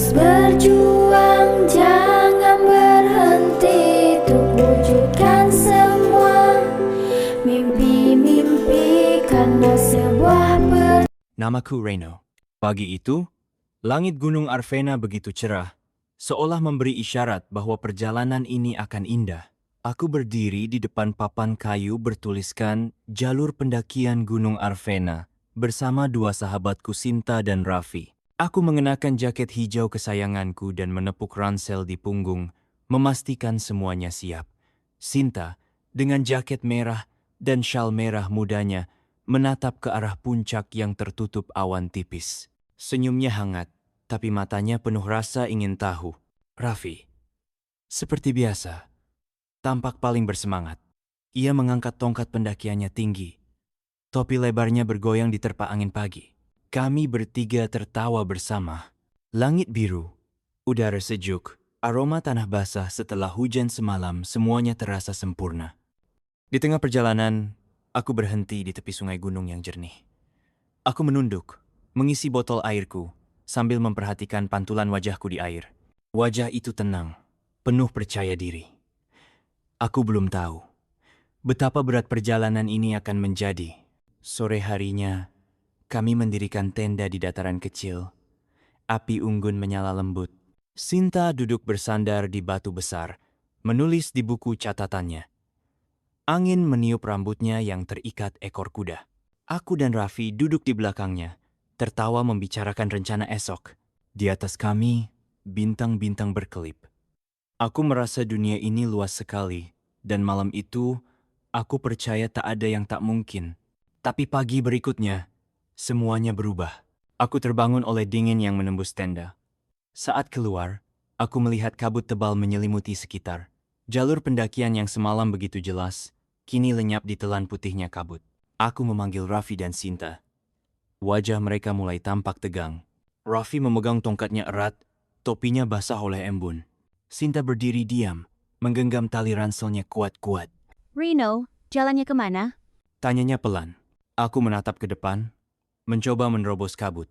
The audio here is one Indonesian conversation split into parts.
Terus berjuang, jangan berhenti untuk wujudkan semua mimpi-mimpi karena sebuah Namaku Reno. Pagi itu, langit Gunung Arfena begitu cerah, seolah memberi isyarat bahwa perjalanan ini akan indah. Aku berdiri di depan papan kayu bertuliskan jalur pendakian Gunung Arfena bersama dua sahabatku Sinta dan Raffi. Aku mengenakan jaket hijau kesayanganku dan menepuk ransel di punggung, memastikan semuanya siap. Sinta, dengan jaket merah dan syal merah mudanya, menatap ke arah puncak yang tertutup awan tipis. Senyumnya hangat, tapi matanya penuh rasa ingin tahu. Raffi, seperti biasa, tampak paling bersemangat. Ia mengangkat tongkat pendakiannya tinggi. Topi lebarnya bergoyang diterpa angin pagi. Kami bertiga tertawa bersama. Langit biru, udara sejuk, aroma tanah basah setelah hujan semalam, semuanya terasa sempurna. Di tengah perjalanan, aku berhenti di tepi sungai gunung yang jernih. Aku menunduk, mengisi botol airku, sambil memperhatikan pantulan wajahku di air. Wajah itu tenang, penuh percaya diri. Aku belum tahu betapa berat perjalanan ini akan menjadi. Sore harinya, kami mendirikan tenda di dataran kecil. Api unggun menyala lembut. Sinta duduk bersandar di batu besar, menulis di buku catatannya. Angin meniup rambutnya yang terikat ekor kuda. Aku dan Raffi duduk di belakangnya, tertawa membicarakan rencana esok. Di atas kami, bintang-bintang berkelip. Aku merasa dunia ini luas sekali, dan malam itu, aku percaya tak ada yang tak mungkin. Tapi pagi berikutnya, semuanya berubah. Aku terbangun oleh dingin yang menembus tenda. Saat keluar, aku melihat kabut tebal menyelimuti sekitar. Jalur pendakian yang semalam begitu jelas, kini lenyap di telan putihnya kabut. Aku memanggil Raffi dan Sinta. Wajah mereka mulai tampak tegang. Raffi memegang tongkatnya erat, topinya basah oleh embun. Sinta berdiri diam, menggenggam tali ranselnya kuat-kuat. Reno, jalannya kemana? Tanyanya pelan. Aku menatap ke depan, mencoba menerobos kabut.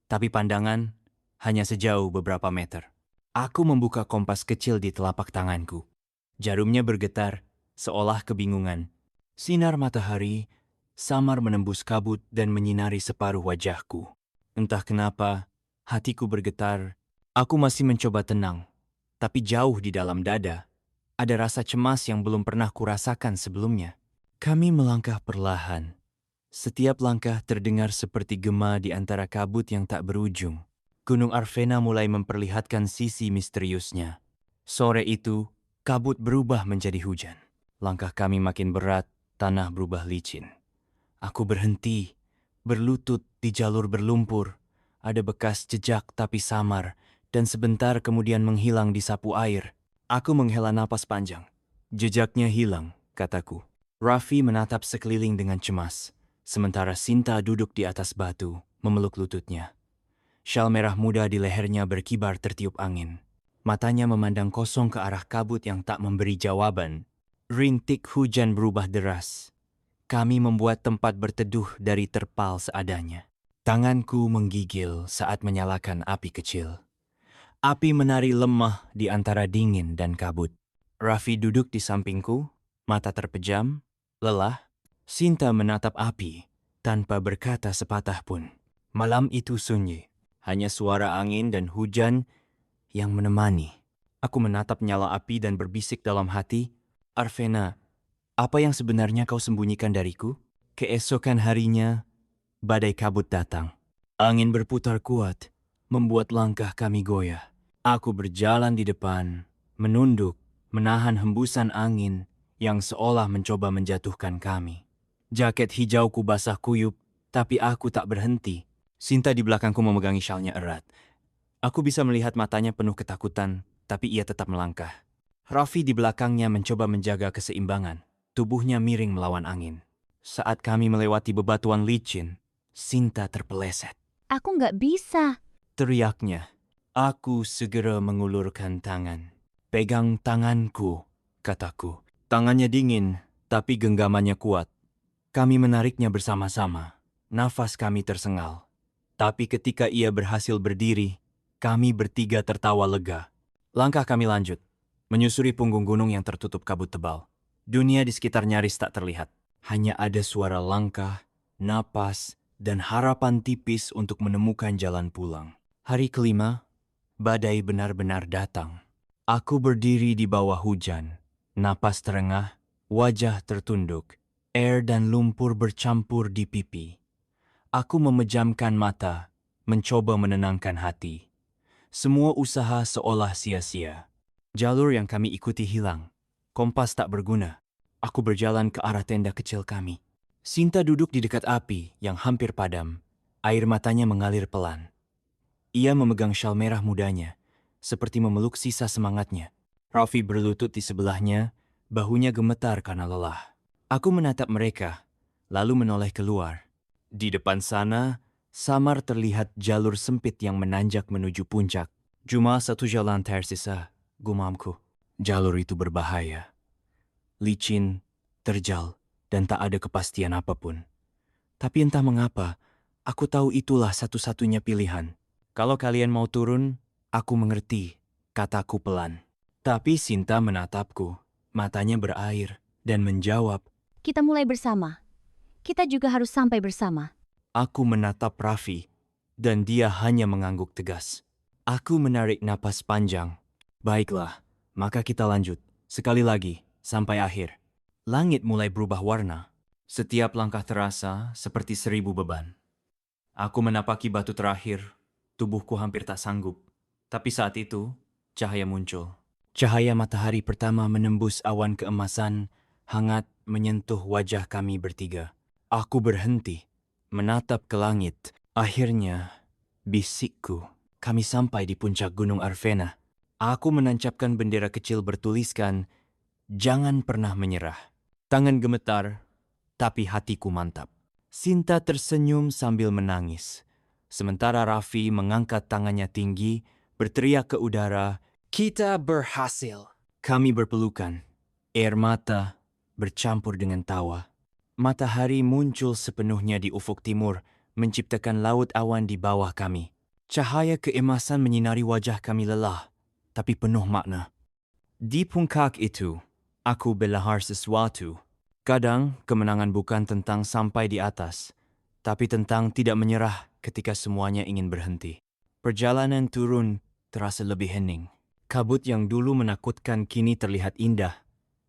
Tapi pandangan hanya sejauh beberapa meter. Aku membuka kompas kecil di telapak tanganku. Jarumnya bergetar, seolah kebingungan. Sinar matahari samar menembus kabut dan menyinari separuh wajahku. Entah kenapa, hatiku bergetar. Aku masih mencoba tenang, tapi jauh di dalam dada, ada rasa cemas yang belum pernah kurasakan sebelumnya. Kami melangkah perlahan. Setiap langkah terdengar seperti gema di antara kabut yang tak berujung. Gunung Arfena mulai memperlihatkan sisi misteriusnya. Sore itu, kabut berubah menjadi hujan. Langkah kami makin berat, tanah berubah licin. Aku berhenti, berlutut di jalur berlumpur. Ada bekas jejak tapi samar, dan sebentar kemudian menghilang di sapu air. Aku menghela napas panjang. Jejaknya hilang, kataku. Raffi menatap sekeliling dengan cemas. Sementara Sinta duduk di atas batu, memeluk lututnya. Syal merah muda di lehernya berkibar tertiup angin. Matanya memandang kosong ke arah kabut yang tak memberi jawaban. Rintik hujan berubah deras. Kami membuat tempat berteduh dari terpal seadanya. Tanganku menggigil saat menyalakan api kecil. Api menari lemah di antara dingin dan kabut. Raffi duduk di sampingku, mata terpejam, lelah. Sinta menatap api, tanpa berkata sepatah pun. Malam itu sunyi, hanya suara angin dan hujan yang menemani. Aku menatap nyala api dan berbisik dalam hati, Arfena, apa yang sebenarnya kau sembunyikan dariku? Keesokan harinya, badai kabut datang. Angin berputar kuat, membuat langkah kami goyah. Aku berjalan di depan, menunduk, menahan hembusan angin yang seolah mencoba menjatuhkan kami. Jaket hijauku basah kuyup, tapi aku tak berhenti. Sinta di belakangku memegangi syalnya erat. Aku bisa melihat matanya penuh ketakutan, tapi ia tetap melangkah. Raffi di belakangnya mencoba menjaga keseimbangan. Tubuhnya miring melawan angin. Saat kami melewati bebatuan licin, Sinta terpeleset. Aku nggak bisa. Teriaknya. Aku segera mengulurkan tangan. Pegang tanganku, kataku. Tangannya dingin, tapi genggamannya kuat. Kami menariknya bersama-sama. Nafas kami tersengal. Tapi ketika ia berhasil berdiri, Kami bertiga tertawa lega. Langkah kami lanjut, menyusuri punggung gunung yang tertutup kabut tebal. Dunia di sekitar nyaris tak terlihat. Hanya ada suara langkah, napas, dan harapan tipis untuk menemukan jalan pulang. Hari kelima, badai benar-benar datang. Aku berdiri di bawah hujan, napas terengah, wajah tertunduk, air dan lumpur bercampur di pipi. Aku memejamkan mata, mencoba menenangkan hati. Semua usaha seolah sia-sia. Jalur yang kami ikuti hilang. Kompas tak berguna. Aku berjalan ke arah tenda kecil kami. Sinta duduk di dekat api yang hampir padam. Air matanya mengalir pelan. Ia memegang syal merah mudanya, seperti memeluk sisa semangatnya. Raffi berlutut di sebelahnya, bahunya gemetar karena lelah. Aku menatap mereka, lalu menoleh keluar. Di depan sana, samar terlihat jalur sempit yang menanjak menuju puncak. Cuma satu jalan tersisa, gumamku. Jalur itu berbahaya. Licin, terjal, dan tak ada kepastian apapun. Tapi entah mengapa, aku tahu itulah satu-satunya pilihan. Kalau kalian mau turun, aku mengerti, kataku pelan. Tapi Sinta menatapku, matanya berair, dan menjawab. Kita mulai bersama. Kita juga harus sampai bersama. Aku menatap Raffi, dan dia hanya mengangguk tegas. Aku menarik napas panjang. Baiklah, maka kita lanjut. Sekali lagi, sampai akhir. Langit mulai berubah warna. Setiap langkah terasa seperti 1000 beban. Aku menapaki batu terakhir, tubuhku hampir tak sanggup. Tapi saat itu, cahaya muncul. Cahaya matahari pertama menembus awan keemasan, hangat menyentuh wajah kami bertiga. Aku berhenti, menatap ke langit. Akhirnya, bisikku, kami sampai di puncak Gunung Arfena. Aku menancapkan bendera kecil bertuliskan, "Jangan pernah menyerah." Tangan gemetar, tapi hatiku mantap. Sinta tersenyum sambil menangis. Sementara Raffi mengangkat tangannya tinggi, berteriak ke udara, "Kita berhasil!" Kami berpelukan. Air mata bercampur dengan tawa. Matahari muncul sepenuhnya di ufuk timur, menciptakan laut awan di bawah kami. Cahaya keemasan menyinari wajah kami lelah, tapi penuh makna. Di puncak itu, aku belajar sesuatu. Kadang, kemenangan bukan tentang sampai di atas, tapi tentang tidak menyerah ketika semuanya ingin berhenti. Perjalanan turun terasa lebih hening. Kabut yang dulu menakutkan kini terlihat indah,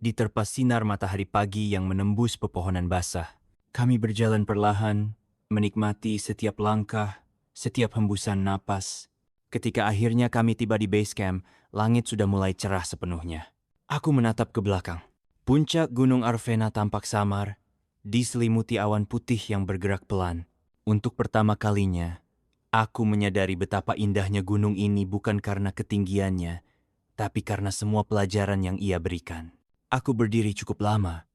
diterpa sinar matahari pagi yang menembus pepohonan basah. Kami berjalan perlahan, menikmati setiap langkah, setiap hembusan napas. Ketika akhirnya kami tiba di base camp, langit sudah mulai cerah sepenuhnya. Aku menatap ke belakang. Puncak Gunung Arfena tampak samar, diselimuti awan putih yang bergerak pelan. Untuk pertama kalinya, aku menyadari betapa indahnya gunung ini bukan karena ketinggiannya, tapi karena semua pelajaran yang ia berikan. Aku berdiri cukup lama,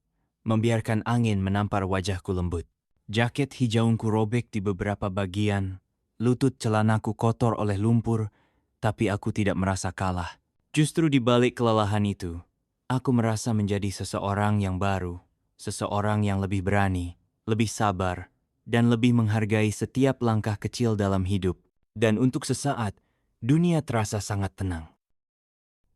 membiarkan angin menampar wajahku lembut. Jaket hijauku robek di beberapa bagian, lutut celanaku kotor oleh lumpur, tapi aku tidak merasa kalah. Justru di balik kelelahan itu, aku merasa menjadi seseorang yang baru, seseorang yang lebih berani, lebih sabar, dan lebih menghargai setiap langkah kecil dalam hidup. Dan untuk sesaat, dunia terasa sangat tenang.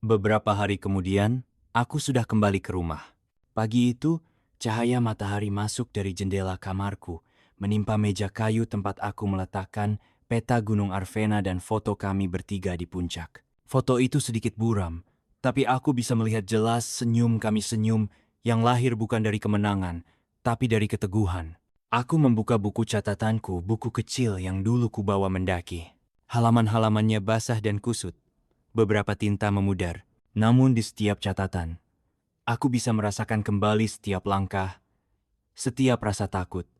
Beberapa hari kemudian, aku sudah kembali ke rumah. Pagi itu, cahaya matahari masuk dari jendela kamarku, menimpa meja kayu tempat aku meletakkan peta Gunung Arfena dan foto kami bertiga di puncak. Foto itu sedikit buram, tapi aku bisa melihat jelas senyum kami senyum yang lahir bukan dari kemenangan, tapi dari keteguhan. Aku membuka buku catatanku, buku kecil yang dulu kubawa mendaki. Halaman-halamannya basah dan kusut. Beberapa tinta memudar. Namun di setiap catatan, aku bisa merasakan kembali setiap langkah, setiap rasa takut,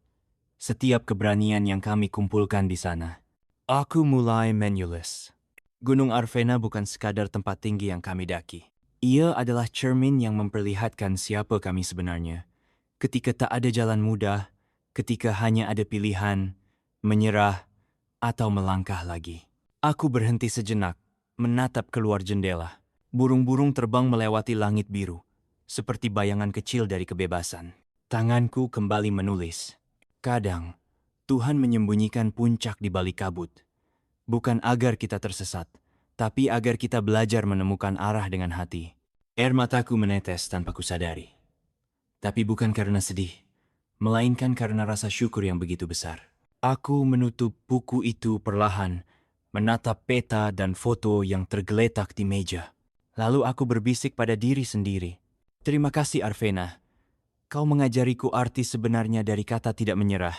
setiap keberanian yang kami kumpulkan di sana. Aku mulai menulis. Gunung Arfena bukan sekadar tempat tinggi yang kami daki. Ia adalah cermin yang memperlihatkan siapa kami sebenarnya. Ketika tak ada jalan mudah, ketika hanya ada pilihan, menyerah, atau melangkah lagi. Aku berhenti sejenak, menatap keluar jendela. Burung-burung terbang melewati langit biru, seperti bayangan kecil dari kebebasan. Tanganku kembali menulis. Kadang, Tuhan menyembunyikan puncak di balik kabut. Bukan agar kita tersesat, tapi agar kita belajar menemukan arah dengan hati. Air mataku menetes tanpa kusadari. Tapi bukan karena sedih, melainkan karena rasa syukur yang begitu besar. Aku menutup buku itu perlahan, menatap peta dan foto yang tergeletak di meja. Lalu aku berbisik pada diri sendiri. Terima kasih Arvena, kau mengajariku arti sebenarnya dari kata tidak menyerah.